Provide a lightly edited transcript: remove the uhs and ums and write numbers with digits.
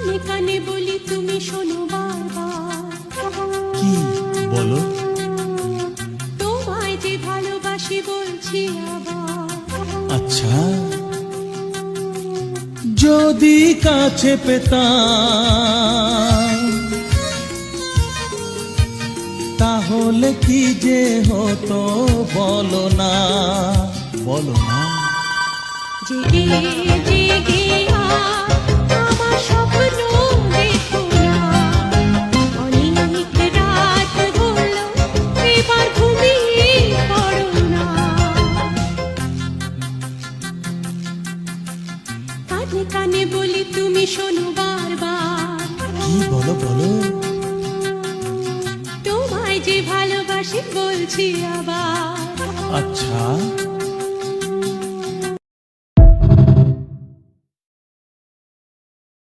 কানে কানে বলি তুমি শোনো বারবার, কি বলো? তোমায় যে ভালোবাসি বলছি আবার। আচ্ছা, যদি কাছে পেতাম তাহলে কি যে হতো বলো না, বলো না। জেগে জেগে আমার স্বপ্ন দেখো না, অনেক রাত হলো এবার ঘুমিয়ে পড়ো না। কানে কানে বলি তুমি শোনো বারবার, কি বলো বলো? তোমায় যে ভালোবাসি বলছি আবার। আচ্ছা,